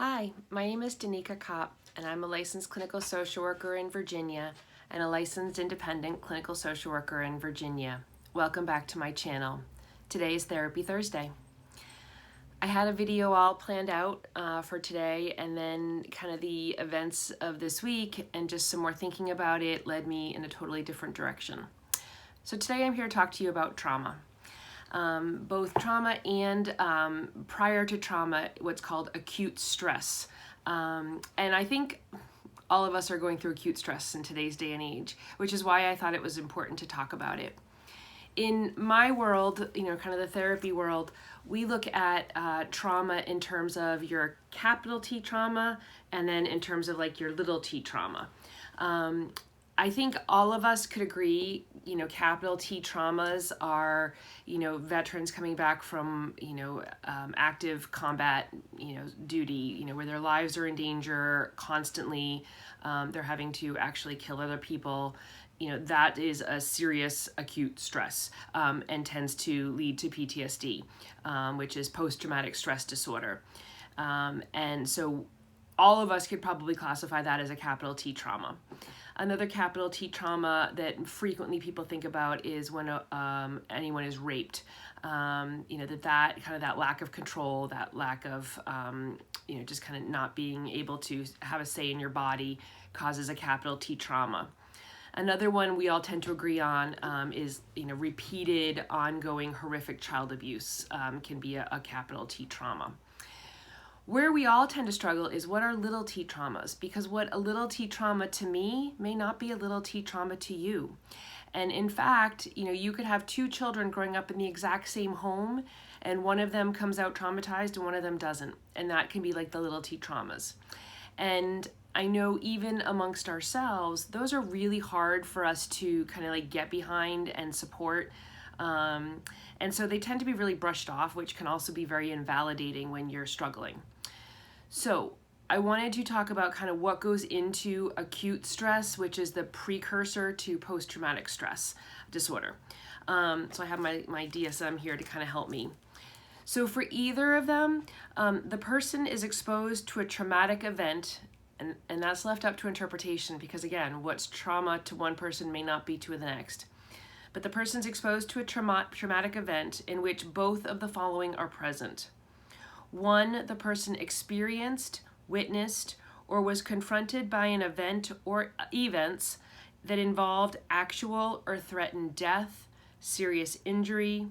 Hi, my name is Danica Kopp, and I'm a licensed clinical social worker in Virginia and a licensed independent clinical social worker in Virginia. Welcome back to my channel. Today is Therapy Thursday. I had a video all planned out for today, and then kind of the events of this week and just some more thinking about it led me in a totally different direction. So today I'm here to talk to you about trauma. Both trauma and prior to trauma, what's called acute stress. And I think all of us are going through acute stress in today's day and age, which is why I thought it was important to talk about it. In my world, kind of the therapy world, we look at trauma in terms of your capital T trauma and then in terms of like your little t trauma. I think all of us could agree, capital T traumas are, veterans coming back from, active combat, duty, where their lives are in danger constantly. They're having to actually kill other people. That is a serious acute stress and tends to lead to PTSD, which is post-traumatic stress disorder. And so all of us could probably classify that as a capital T trauma. Another capital T trauma that frequently people think about is when anyone is raped. That kind of that lack of control, that lack of, just kind of not being able to have a say in your body causes a capital T trauma. Another one we all tend to agree on is, repeated, ongoing, horrific child abuse can be a capital T trauma. Where we all tend to struggle is what are little t traumas, because what a little t trauma to me may not be a little t trauma to you. And in fact, you could have two children growing up in the exact same home, and one of them comes out traumatized and one of them doesn't. And that can be like the little t traumas. And I know even amongst ourselves, those are really hard for us to kind of like get behind and support. And so they tend to be really brushed off, which can also be very invalidating when you're struggling. So I wanted to talk about kind of what goes into acute stress, which is the precursor to post-traumatic stress disorder. So I have my DSM here to kind of help me. So for either of them, the person is exposed to a traumatic event, and that's left up to interpretation because, again, what's trauma to one person may not be to the next. But the person's exposed to a traumatic event in which both of the following are present. One, the person experienced, witnessed, or was confronted by an event or events that involved actual or threatened death, serious injury,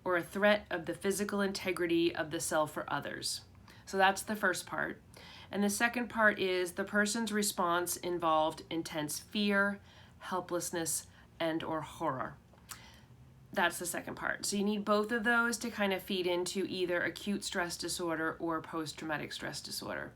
or a threat of the physical integrity of the self or others. So that's the first part. And the second part is the person's response involved intense fear, helplessness, and or horror. That's the second part. So you need both of those to kind of feed into either acute stress disorder or post-traumatic stress disorder.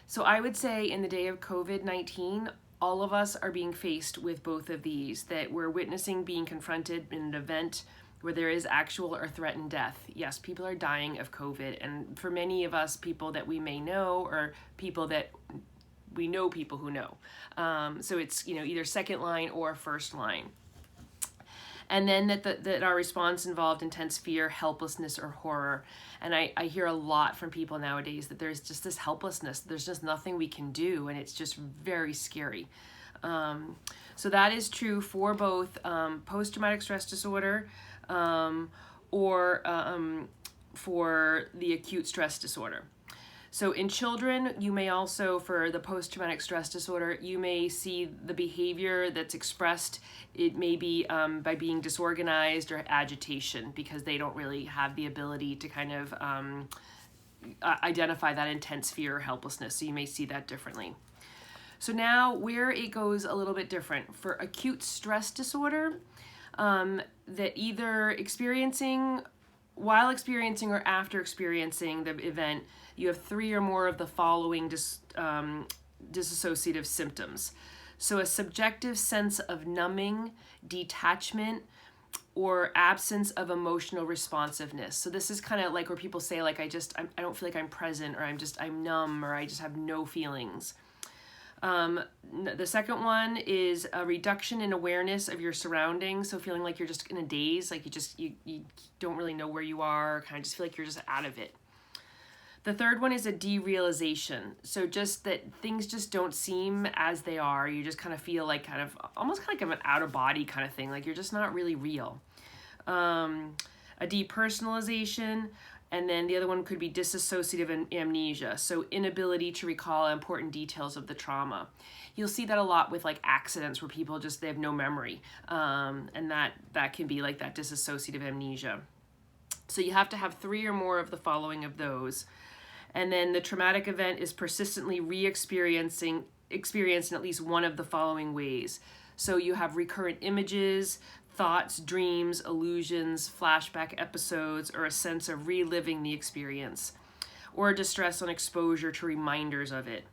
So I would say in the day of COVID-19, all of us are being faced with both of these, that we're witnessing being confronted in an event where there is actual or threatened death. Yes, people are dying of COVID. And for many of us, people that we may know or people that we know people who know. So it's, either second line or first line. And then that our response involved intense fear, helplessness, or horror. And I hear a lot from people nowadays that there's just this helplessness. There's just nothing we can do, and it's just very scary. So that is true for both post-traumatic stress disorder or for the acute stress disorder. So in children, you may also, for the post-traumatic stress disorder, you may see the behavior that's expressed. It may be by being disorganized or agitation because they don't really have the ability to kind of identify that intense fear or helplessness. So you may see that differently. So now where it goes a little bit different. For acute stress disorder, that either while experiencing or after experiencing the event, you have three or more of the following dissociative symptoms. So a subjective sense of numbing, detachment, or absence of emotional responsiveness. So this is kind of like where people say, like, I don't feel like I'm present, or I'm numb, or I just have no feelings. The second one is a reduction in awareness of your surroundings. So feeling like you're just in a daze, like you don't really know where you are, kind of just feel like you're just out of it. The third one is a derealization. So just that things just don't seem as they are. You just kind of feel like almost like an out of body kind of thing. Like you're just not really real. A depersonalization. And then the other one could be dissociative amnesia. So inability to recall important details of the trauma. You'll see that a lot with like accidents where people they have no memory. And that can be like that dissociative amnesia. So you have to have 3 or more of the following of those. And then the traumatic event is persistently experienced in at least one of the following ways. So you have recurrent images, thoughts, dreams, illusions, flashback episodes, or a sense of reliving the experience, or distress on exposure to reminders of it.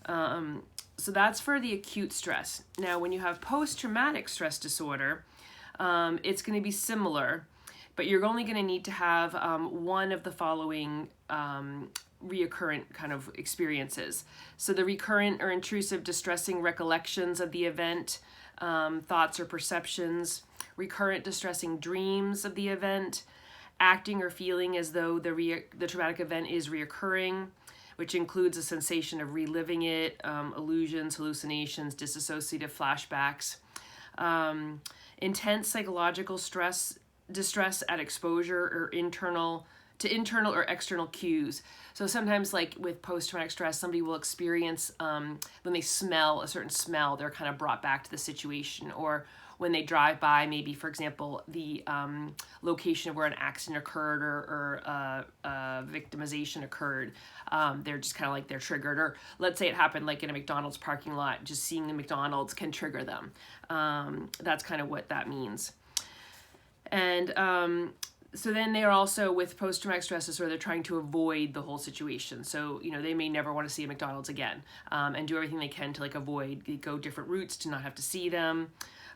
So that's for the acute stress. Now, when you have post-traumatic stress disorder, it's going to be similar, but you're only going to need to have one of the following reoccurrent kind of experiences. So the recurrent or intrusive distressing recollections of the event, thoughts or perceptions, recurrent distressing dreams of the event, acting or feeling as though the traumatic event is reoccurring, which includes a sensation of reliving it, illusions, hallucinations, dissociative flashbacks, intense psychological distress at exposure or internal or external cues. So sometimes like with post-traumatic stress, somebody will experience when they smell a certain smell, they're kind of brought back to the situation, or when they drive by, maybe for example, the location of where an accident occurred or victimization occurred, they're just kind of like they're triggered. Or let's say it happened like in a McDonald's parking lot, just seeing the McDonald's can trigger them. That's kind of what that means. And so then they're also with post-traumatic stress disorder, they're trying to avoid the whole situation. So, they may never want to see a McDonald's again, and do everything they can to go different routes to not have to see them.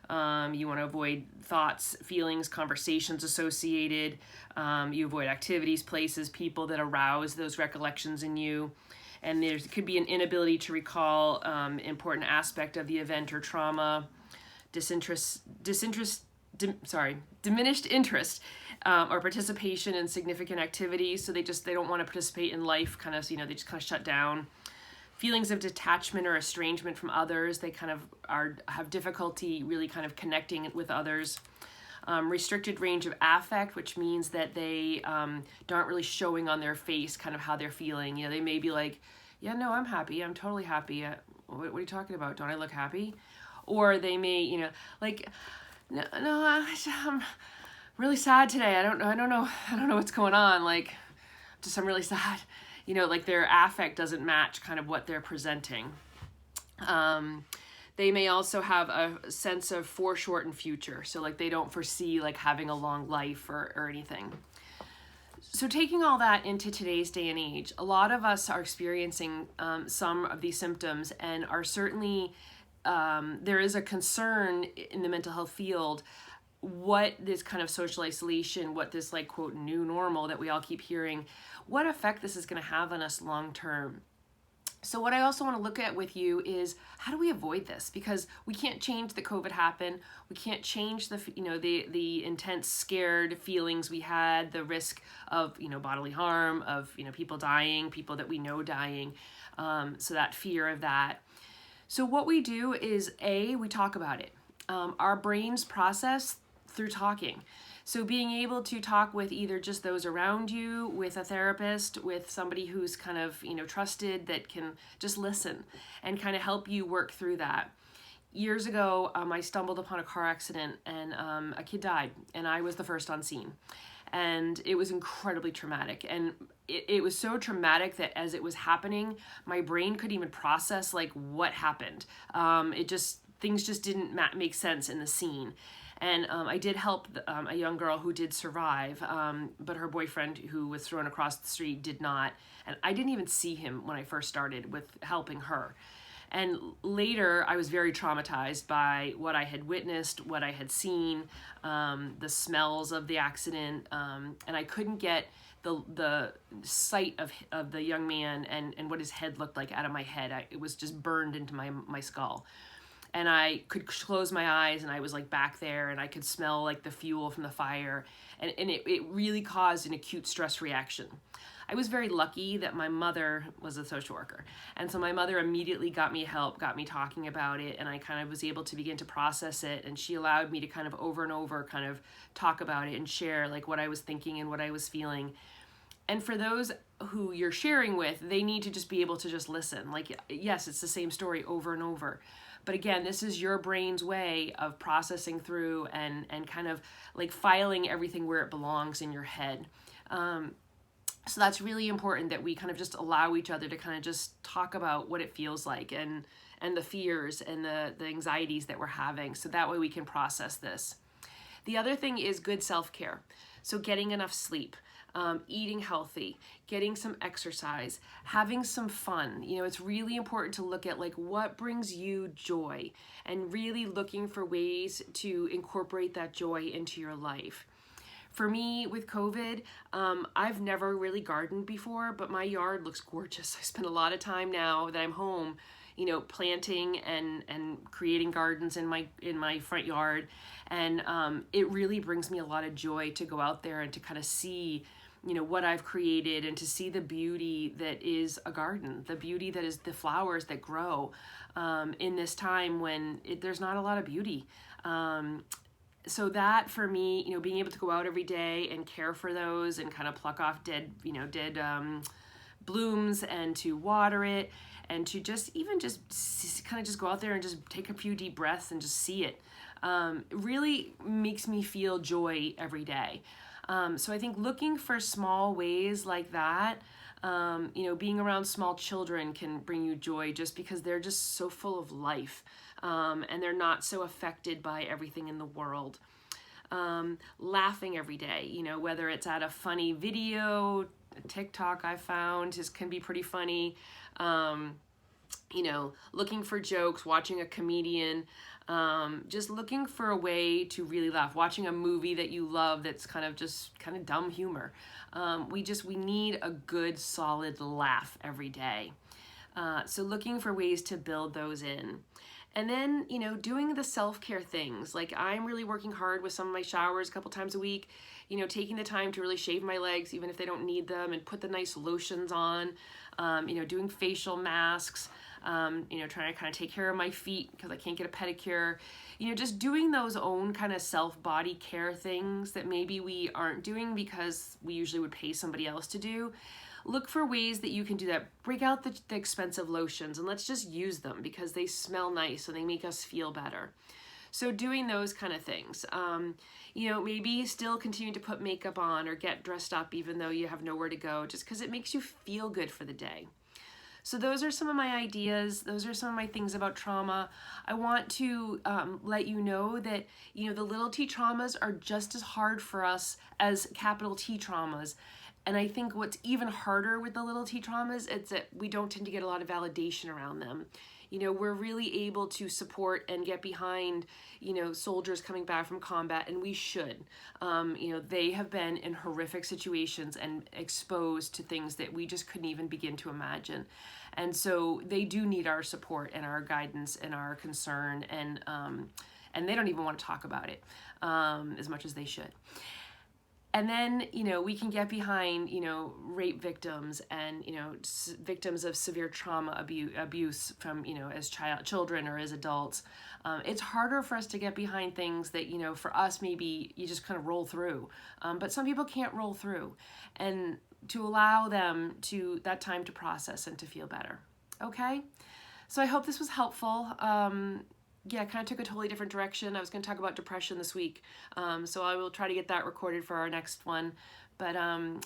You want to avoid thoughts, feelings, conversations associated. You avoid activities, places, people that arouse those recollections in you. And there could be an inability to recall important aspect of the event or trauma, diminished interest or participation in significant activities. So they don't want to participate in life, they just kind of shut down. Feelings of detachment or estrangement from others. They kind of have difficulty really kind of connecting with others. Restricted range of affect, which means that they aren't really showing on their face kind of how they're feeling. They may be like, yeah, no, I'm happy. I'm totally happy. What are you talking about? Don't I look happy? Or they may, like, no, I'm really sad today. I don't know what's going on. Like, I'm really sad. Like their affect doesn't match kind of what they're presenting. They may also have a sense of foreshortened future. So like they don't foresee like having a long life or anything. So taking all that into today's day and age, a lot of us are experiencing some of these symptoms and are certainly, there is a concern in the mental health field what this kind of social isolation, what this like quote new normal that we all keep hearing, what effect this is going to have on us long term. So what I also want to look at with you is how do we avoid this? Because we can't change that COVID happened. We can't change the intense scared feelings we had, the risk of bodily harm, of people dying, people that we know dying. So that fear of that. So what we do is we talk about it. Our brains process through talking. So being able to talk with either just those around you, with a therapist, with somebody who's kind of, trusted that can just listen and kind of help you work through that. Years ago, I stumbled upon a car accident and a kid died and I was the first on scene. And it was incredibly traumatic. And it was so traumatic that as it was happening, my brain couldn't even process like what happened. Things just didn't make sense in the scene. And I did help a young girl who did survive, but her boyfriend who was thrown across the street did not. And I didn't even see him when I first started with helping her. And later, I was very traumatized by what I had witnessed, what I had seen, the smells of the accident, and I couldn't get the sight of the young man and what his head looked like out of my head. It was just burned into my skull. And I could close my eyes and I was like back there and I could smell like the fuel from the fire. And it really caused an acute stress reaction. I was very lucky that my mother was a social worker. And so my mother immediately got me help, got me talking about it, and I kind of was able to begin to process it. And she allowed me to kind of over and over kind of talk about it and share like what I was thinking and what I was feeling. And for those who you're sharing with, they need to just be able to just listen. Like, yes, it's the same story over and over. But again, this is your brain's way of processing through and kind of like filing everything where it belongs in your head. So that's really important that we kind of just allow each other to kind of just talk about what it feels like and the fears and the anxieties that we're having. So that way we can process this. The other thing is good self-care. So getting enough sleep. Eating healthy, getting some exercise, having some fun. You know, it's really important to look at like what brings you joy and really looking for ways to incorporate that joy into your life. For me, with COVID, I've never really gardened before, but my yard looks gorgeous. I spend a lot of time now that I'm home, you know, planting and creating gardens in my front yard. And it really brings me a lot of joy to go out there and to kind of see, you know, what I've created and to see the beauty that is a garden, the beauty that is the flowers that grow in this time when there's not a lot of beauty. So that for me, you know, being able to go out every day and care for those and kind of pluck off dead blooms and to water it and to just kind of just go out there and just take a few deep breaths and just see it really makes me feel joy every day. So I think looking for small ways like that, you know, being around small children can bring you joy just because they're just so full of life and they're not so affected by everything in the world. Laughing every day, you know, whether it's at a funny video, TikTok I found can be pretty funny. You know, looking for jokes, watching a comedian, just looking for a way to really laugh, watching a movie that you love that's kind of dumb humor. We need a good solid laugh every day. So looking for ways to build those in. And then, you know, doing the self-care things. Like I'm really working hard with some of my showers a couple times a week, you know, taking the time to really shave my legs, even if they don't need them, and put the nice lotions on, you know, doing facial masks, you know, trying to kind of take care of my feet because I can't get a pedicure, you know, just doing those own kind of self-body care things that maybe we aren't doing because we usually would pay somebody else to do. Look for ways that you can do that. Break out the expensive lotions and let's just use them because they smell nice and they make us feel better. So doing those kind of things. You know, maybe still continue to put makeup on or get dressed up even though you have nowhere to go just because it makes you feel good for the day. So those are some of my ideas. Those are some of my things about trauma. I want to let you know that, you know, the little t traumas are just as hard for us as capital T traumas. And I think what's even harder with the little t traumas is that we don't tend to get a lot of validation around them. You know, we're really able to support and get behind, you know, soldiers coming back from combat, and we should. You know, they have been in horrific situations and exposed to things that we just couldn't even begin to imagine. And so they do need our support and our guidance and our concern, and they don't even want to talk about it as much as they should. And then, you know, we can get behind, you know, rape victims and, you know, victims of severe trauma abuse from, you know, as children or as adults. It's harder for us to get behind things that, you know, for us, maybe you just kind of roll through. But some people can't roll through. And to allow them that time to process and to feel better. Okay? So I hope this was helpful. Yeah, kind of took a totally different direction. I was going to talk about depression this week, so I will try to get that recorded for our next one. But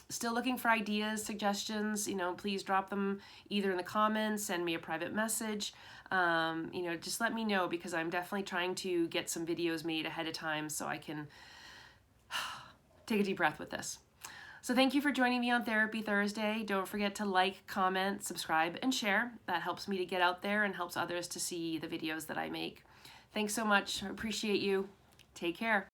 still looking for ideas, suggestions, you know, please drop them either in the comments, send me a private message, you know, just let me know because I'm definitely trying to get some videos made ahead of time so I can take a deep breath with this. So thank you for joining me on Therapy Thursday. Don't forget to like, comment, subscribe, and share. That helps me to get out there and helps others to see the videos that I make. Thanks so much. I appreciate you. Take care.